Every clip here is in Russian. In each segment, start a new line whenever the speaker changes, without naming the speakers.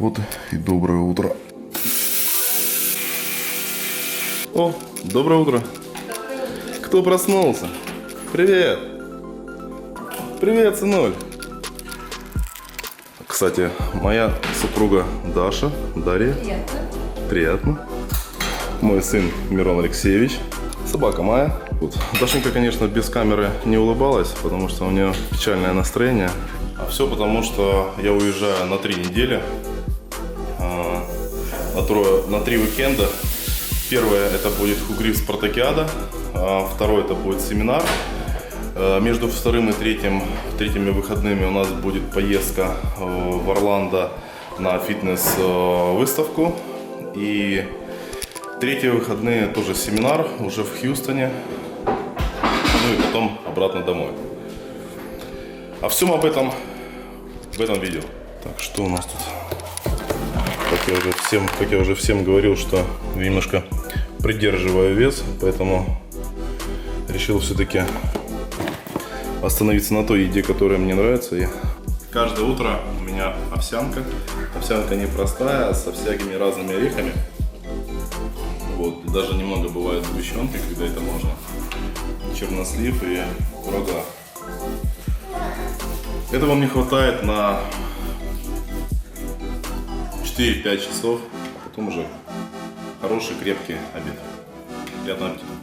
Вот и доброе утро. О, доброе утро. Кто проснулся? Привет. Привет, сынуль. Кстати, моя супруга Даша, Дарья.
Приятно.
Приятно. Мой сын Мирон Алексеевич. Собака Майя. Вот. Дашенька, конечно, без камеры не улыбалась, потому что у нее печальное настроение. А все потому, что я уезжаю на 3 недели. На 3 уикенда. Первое это будет Хугрив Спартакиада. Второе это будет семинар. Между вторым и третьими выходными у нас будет поездка в Орландо на фитнес-выставку. И третьи выходные тоже семинар уже в Хьюстоне. Ну и потом обратно домой. О всем об этом в этом видео. Так, что у нас тут? Как я уже всем говорил, что немножко придерживаю вес, поэтому решил все-таки остановиться на той еде, которая мне нравится. И каждое утро у меня овсянка. Овсянка непростая, со всякими разными орехами. Вот, даже немного бывает сгущенки, когда это можно. Чернослив и курага. Этого мне хватает на 4-5 часов, а потом уже хороший крепкий обед. Приятного аппетита.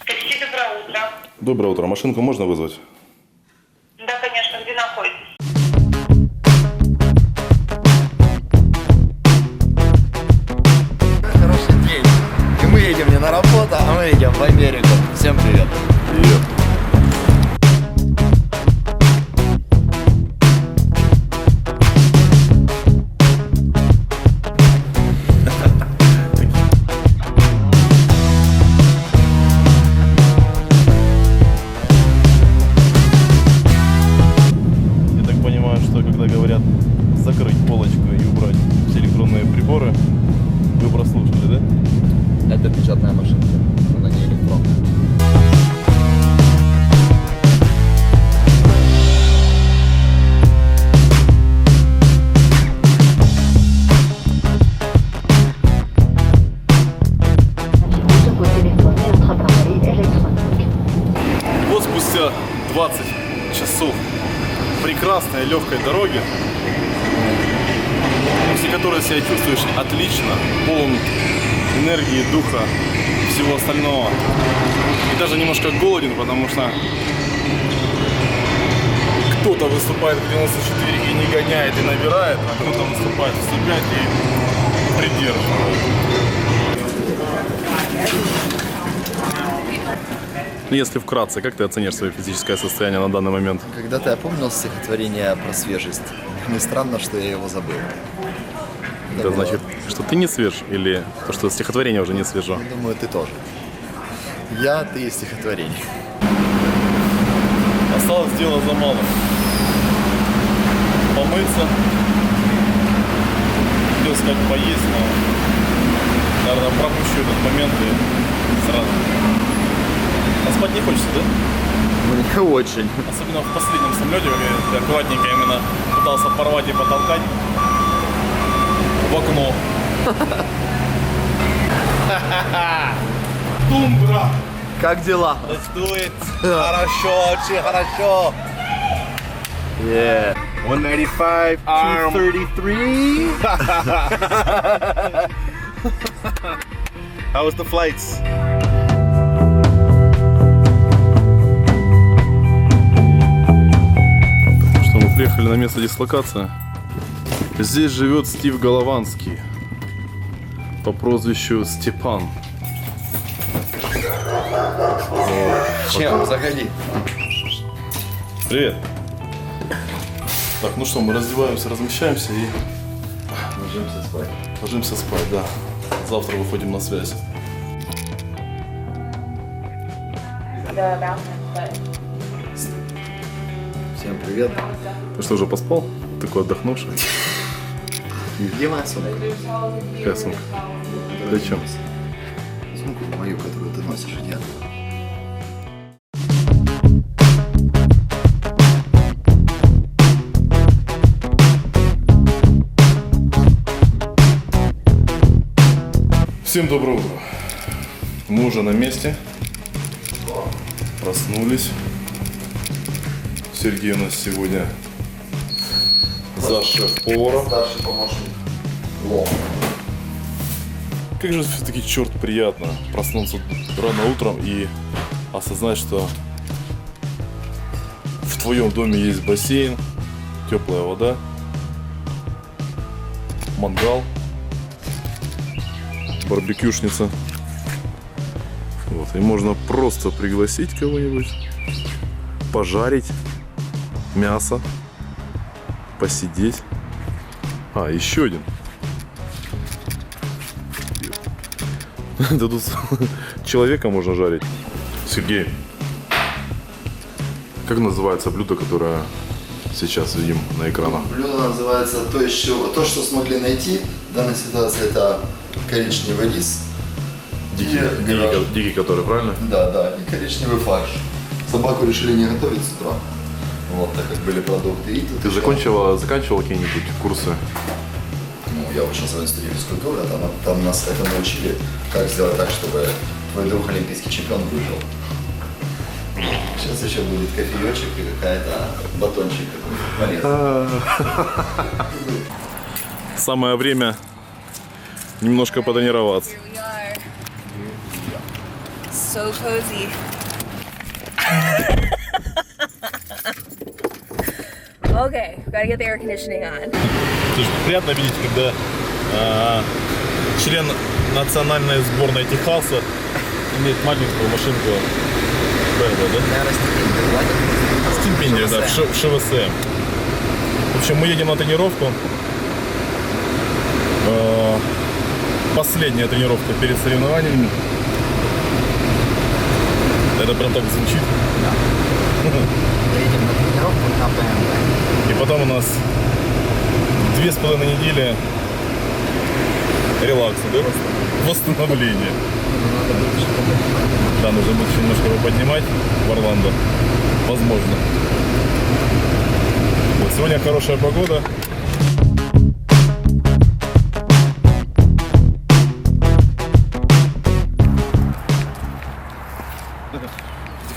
Такси, доброе утро.
Доброе утро. Машинку можно вызвать?
Да, конечно, где находитесь?
Хороший день. И мы едем не на работу, а мы едем в Америку. Всем привет.
Привет. Я так понимаю, что когда говорят закрыть полочку и убрать все электронные приборы, вы прослушали, да?
Это печатная машинка, она не электронная.
Vous téléphoner notre appareil électronique.
Вот спустя 20 часов прекрасной легкой дороги, после которой себя чувствуешь отлично, полон энергии, духа, всего остального. И даже немножко голоден, потому что кто-то выступает в 94 и не гоняет и набирает, а кто-то выступает в 105 и придерживает. Если вкратце, как ты оценишь свое физическое состояние на данный момент?
Когда-то я помнил стихотворение про свежесть. Мне странно, что я его забыл.
Это значит, что ты не свеж или то, что стихотворение уже не свежо?
Я думаю, ты тоже. Я, ты и стихотворение.
Осталось дело за малым. Помыться. Хотел сказать поесть, но, наверное, пропущу этот момент и сразу. А спать не хочется, да?
Мне очень.
Особенно в последнем самолете, как я аккуратненько именно пытался порвать и потолкать в окно. Тумбра!
Как дела?
Let's do it! Хорошо, очень хорошо!
Yeah.
195, arm.
233.
How was the flights? Что мы приехали на место дислокации. Здесь живет Стив Голованский по прозвищу Степан.
Чем? Заходи.
Привет. Так, ну что, мы раздеваемся, размещаемся и
Ложимся спать.
ложимся спать, да. Завтра выходим на связь.
Всем привет.
Ты что, уже поспал? Такой отдохнувший?
Где моя сумка?
Какая сумка? Для чем?
Сумку мою, которую ты носишь, нет.
Всем доброе утро. Мы уже на месте. Проснулись. Сергей у нас сегодня за шеф-повара.
Старший помощник. Лом.
Как же все-таки, черт, приятно проснуться рано утром и осознать, что в твоем доме есть бассейн, теплая вода, мангал, барбекюшница. Вот, и можно просто пригласить кого-нибудь, пожарить мясо, посидеть. А, еще один. Да тут человека можно жарить. Сергей, как называется блюдо, которое сейчас видим на экранах?
Блюдо называется то, что смогли найти. В данной ситуации это коричневый рис.
Дикий, который, правильно?
Да, и коричневый фарш. Собаку решили не готовить с утра. Вот, так как были продукты. И тут
Ты
еще-
заканчивал какие-нибудь курсы?
Ну, я учился в институте физкультуры, там нас это научили, как сделать так, чтобы твой друг олимпийский чемпион выжил. Сейчас еще будет кофеечек и какая-то батончик полезный.
Самое время немножко потренироваться.
Here we are. So cozy. Okay, gotta get the air conditioning on.
Слушай, приятно видеть, когда член национальной сборной Техаса имеет маленькую машинку BMW, да? Стипендию, да, в ШВСМ. В общем, мы едем на тренировку. Последняя тренировка перед соревнованиями. Это прям так звучит.
Едем на тренировку на BMW.
И потом у нас 2,5 недели релакса, да? Восстановления. Да, нужно будет еще немножко его поднимать в Орландо. Возможно. Вот сегодня хорошая погода.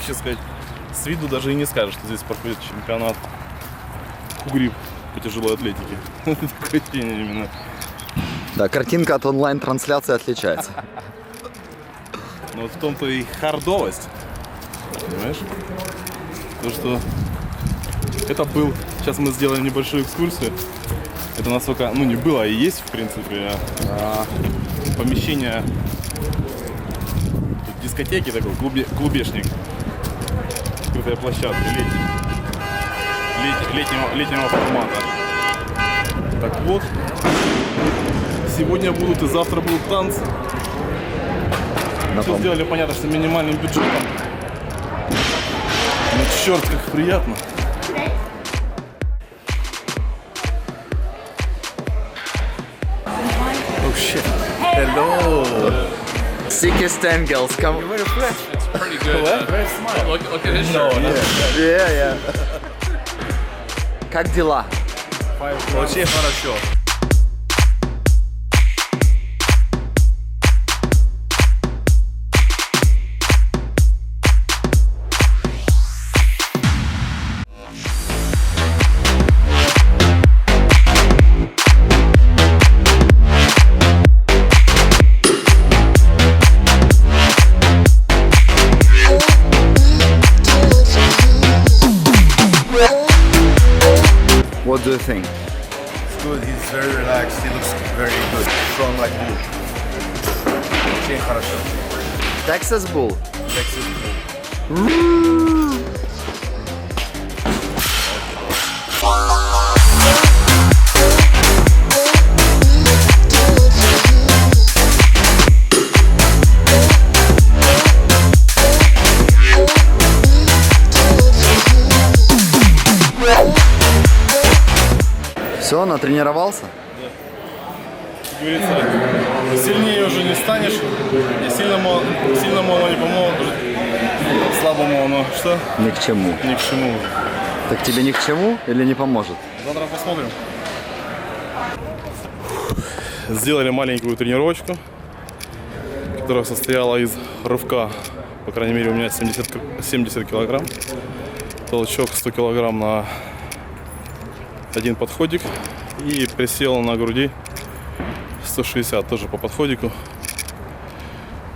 Хочу сказать, с виду даже и не скажешь, что здесь проходит чемпионат Хугрив по тяжелой атлетике. Такое ощущение именно.
Да, картинка от онлайн-трансляции отличается.
Но вот в том-то и хардовость. Понимаешь? То, что это был... Сейчас мы сделаем небольшую экскурсию. Это насколько... Ну, не было, а и есть, в принципе, помещение дискотеки такой, клубешник. Открытая площадка летнего формата. Так вот, сегодня будут и завтра будут танцы. Все сделали, понятно, что минимальным бюджетом. Ну черт, как приятно. Oh shit. Hello.
Sickest angles, come on.
Pretty good. Look at his shirt.
Yeah. Как дела?
Очень хорошо.
What do you think?
Good, he's very relaxed, he looks very good, strong like bull. Очень хорошо.
Texas Bull.
Texas bull.
Все, натренировался?
Как говорится, сильнее уже не станешь, и сильному оно не поможет, слабому оно что?
Ни к чему.
Ни к чему.
Так тебе ни к чему или не поможет?
Завтра посмотрим. Сделали маленькую тренировочку. которая состояла из рывка, по крайней мере у меня 70 килограмм, толчок 100 килограмм на один подходик и присел на груди 160 тоже по подходику.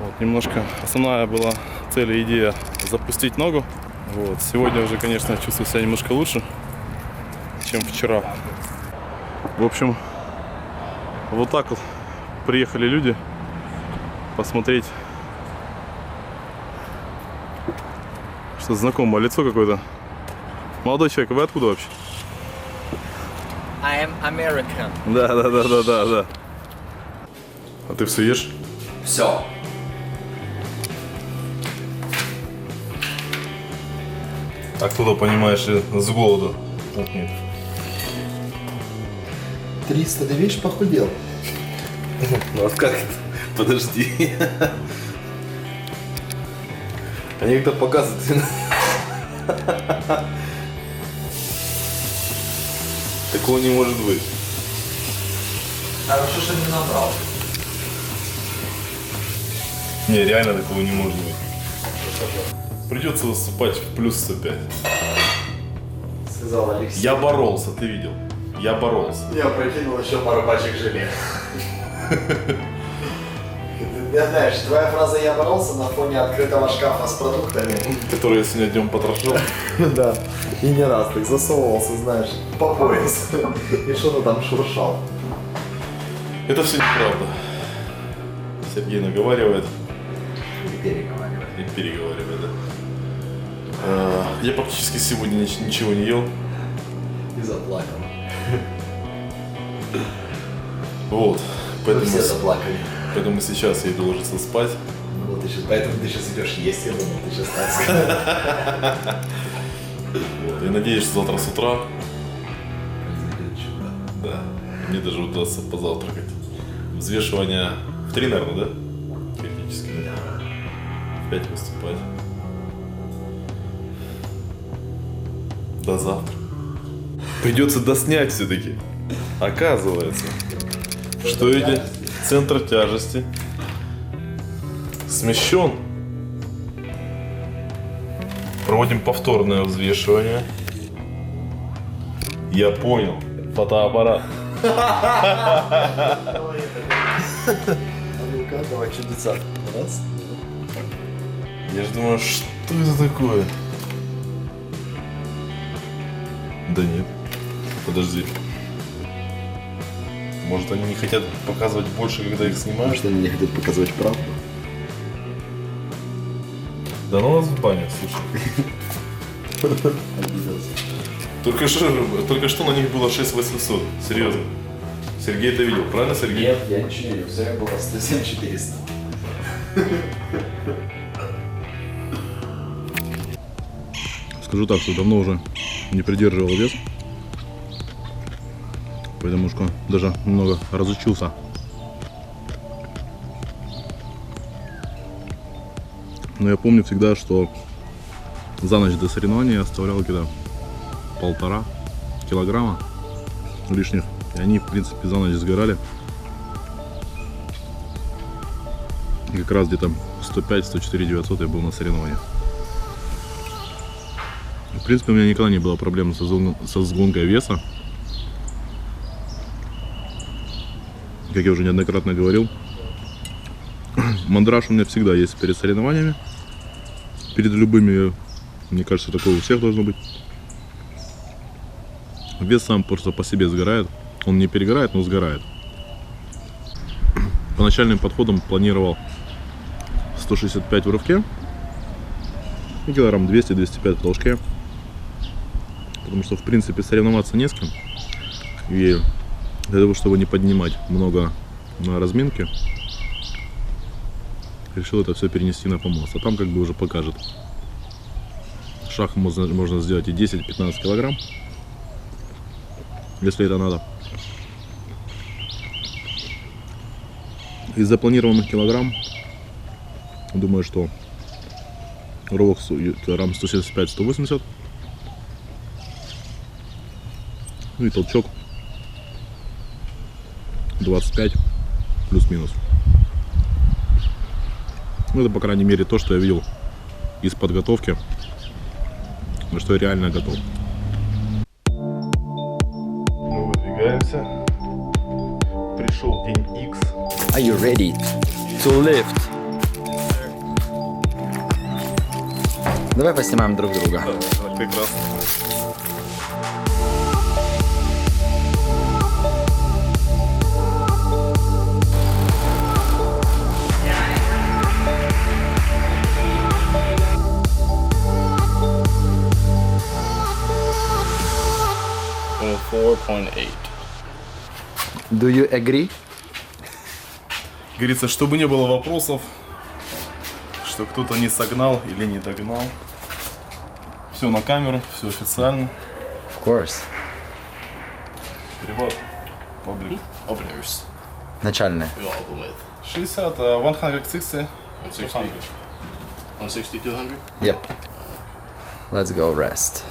Вот, немножко основная была цель и идея запустить ногу. Вот, сегодня уже, конечно, чувствую себя немножко лучше, чем вчера. В общем, вот так вот приехали люди посмотреть, что знакомое лицо какое-то. Молодой человек, вы откуда вообще?
I am American.
Да. А ты все ешь?
Все.
А кто-то, понимаешь, с голоду пухнет.
300, ты видишь, похудел.
Ну а как это? Подожди. Они как-то показывают. Такого не может быть.
Хорошо, что не набрал.
Не, реально такого не может быть. Придется выступать в плюс 105.
Сказал Алексей.
Я боролся, ты видел? Я боролся.
Я прокинул еще пару пачек желе. Я знаешь, твоя фраза «я боролся» на фоне открытого шкафа с продуктами.
Который я сегодня днем потрошил.
Да, и не раз так засовывался, знаешь, по пояс. И что-то там шуршал.
Это все неправда. Сергей наговаривает
И переговаривает.
и переговаривает, да. Я практически сегодня ничего не ел.
И заплакал.
Вот.
Мы все заплакали.
Поэтому сейчас я иду ложиться спать.
Ну, вот поэтому ты сейчас идешь есть, я думал, ты сейчас так скажешь.
Вот. Я надеюсь, что завтра с утра, да, мне даже удастся позавтракать. Взвешивание в 3, наверное, да? Теоретически, да? В 5 выступать. До завтра. Придется доснять все-таки. Оказывается, что эти центр тяжести смещен. Проводим повторное взвешивание. Я понял. Фотоаппарат.
А ну-ка, давай чудеса. Раз.
Я же думаю, что это такое? Да нет. Подожди. Может, они не хотят показывать больше, когда их снимаешь?
Может, они не хотят показывать правду?
Да ну нас в баню, слушай. Только что на них было 6800. Серьезно. Сергей это видел, правильно, Сергей?
Нет, я ничего не видел. Все время было 107-400.
Скажу так, что давно уже не придерживал вес. Потому что даже немного разучился. Но я помню всегда, что за ночь до соревнований я оставлял где-то 1,5 килограмма лишних. И они, в принципе, за ночь сгорали. И как раз где-то 105-104 900 я был на соревнованиях. В принципе, у меня никогда не было проблем со сгонкой веса. Как я уже неоднократно говорил, мандраж у меня всегда есть перед соревнованиями. Перед любыми, мне кажется, такое у всех должно быть. Вес сам просто по себе сгорает. Он не перегорает, но сгорает. По начальным подходам планировал 165 в рывке и килограмм 200-205 в толчке. Потому что, в принципе, соревноваться не с кем. И для того, чтобы не поднимать много на разминке, решил это все перенести на помост. А там как бы уже покажет. Шаг можно сделать и 10-15 килограмм, если это надо. Из запланированных килограмм, думаю, что рывок килограмм 175-180. Ну и толчок 25 плюс-минус. Ну, это, по крайней мере, то, что я видел из подготовки, на что я реально готов. Мы выдвигаемся. Пришел день X.
Are you ready to lift? Давай поснимаем друг друга.
Прекрасно.
Oh, 4.8.
Do you agree?
Говорится, чтобы не было вопросов, что кто-то не согнал или не догнал. Все на камеру, все официально.
Of course.
Перевод. Паблик.
Openers.
Начальная.
We all go with.
60, 160.
160. 160, 200.
Yep. Let's go rest.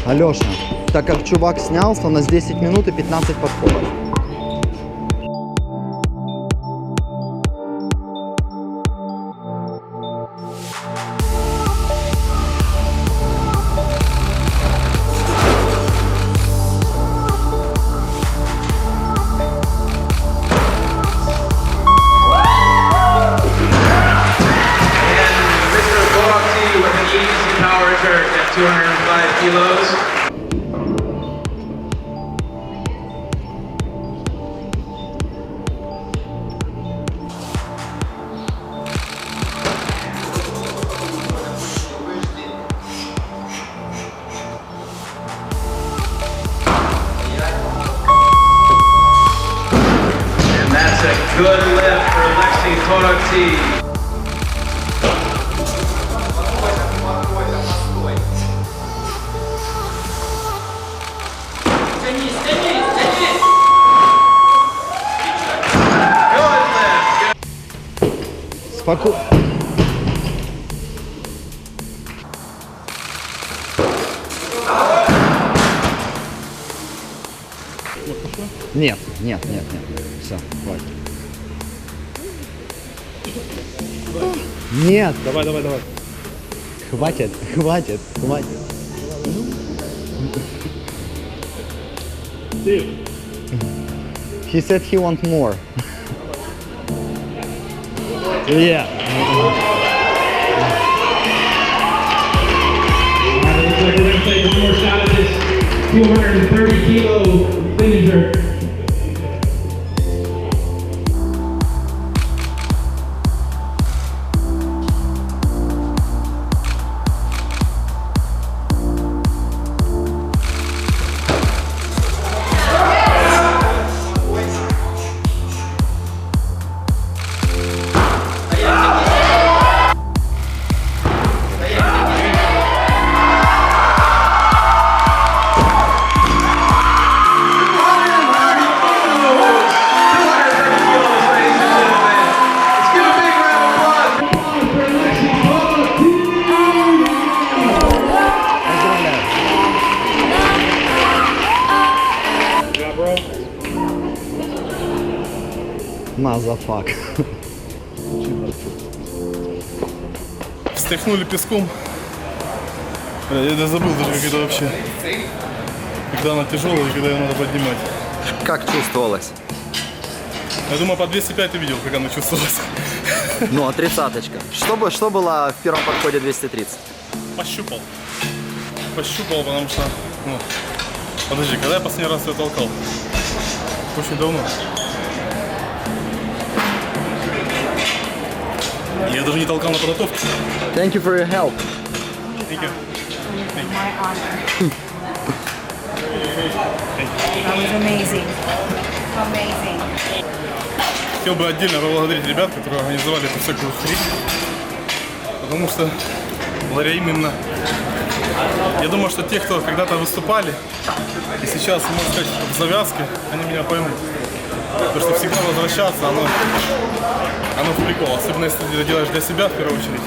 Алеша, так как чувак снялся, у нас 10 минут и 15 подходов.
Mr. Boxy with an easy power jerk at 205 kilos. And that's a good lift for Lexi Kodokti.
Спокойно. Нет, нет, нет, нет. Все, хватит. Нет.
Давай, давай, давай.
Хватит, хватит, хватит. He said he want more. Yeah.
We're going to take one more shot at this 230 kilo finisher.
Мазафак.
Встряхнули песком. Я забыл даже, как это вообще. Когда она тяжелая, и когда ее надо поднимать.
Как чувствовалось?
Я думаю, по 205 ты видел, как она чувствовалась.
Ну, а 30-очка. Что было в первом подходе 230?
Пощупал. Пощупал, потому что... Ну, подожди, когда я последний раз ее толкал? Очень давно. Я даже не толкал на подготовке.
Thank you for your help.
Thank you.
My honor. That was amazing. Amazing.
Хотел бы отдельно поблагодарить ребят, которые организовали эту всякую хрень. Потому что благодаря именно... Я думаю, что те, кто когда-то выступали, и сейчас, можно сказать, в завязке, они меня поймут. Потому что всегда возвращаться, оно в прикол. Особенно, если ты это делаешь для себя, в первую очередь.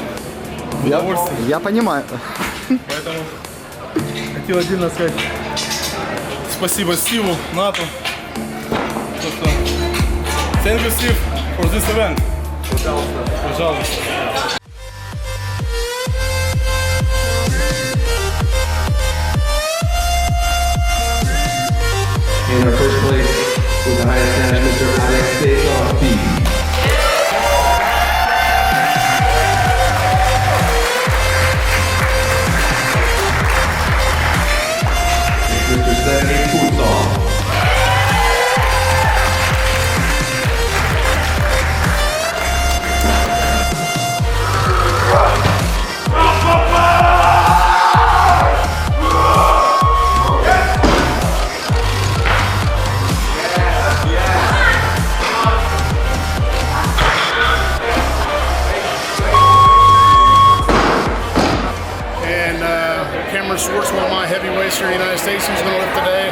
В удовольствие.
Я понимаю.
Поэтому хотел отдельно сказать спасибо Стиву, Нату. Thank you, Steve, for this event. Пожалуйста.
In our first place, with the highest standard, Mr. Alex Teoffi. Mr. Stephanie Putzon.
Cameron Schwartz, one of my heavyweights here in the United States, he's going to lift today,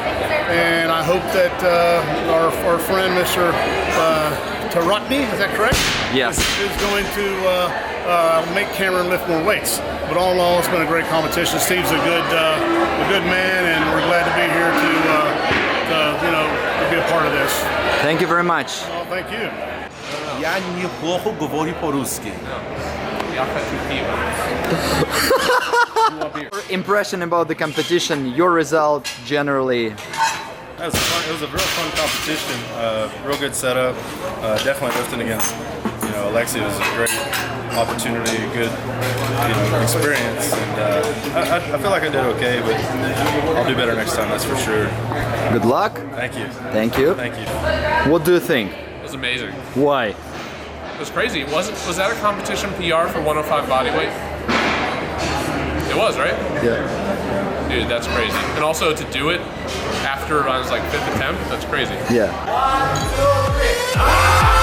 and I hope that our friend Mr. Taratni, is that correct?
Yes.
Is going to make Cameron lift more weights. But all in all, it's been a great competition. Steve's a good man, and we're glad to be here to be a part of this.
Thank you very much.
Well, thank you.
Я неплохо говорю по-русски.
Impression about the competition, your result generally.
It was fun. It was a real fun competition. Real good setup. Definitely lifting against, Alexi was a great opportunity, good, experience, and I feel like I did okay, but I'll do better next time. That's for sure.
Good luck.
Thank you.
Thank you.
Thank you.
What do you think?
It was amazing.
Why?
It was crazy. Was that a competition PR for 105 bodyweight? It was, right?
Yeah.
Dude, that's crazy. And also to do it after I was like 5th attempt, that's crazy.
Yeah.
1, 2, 3.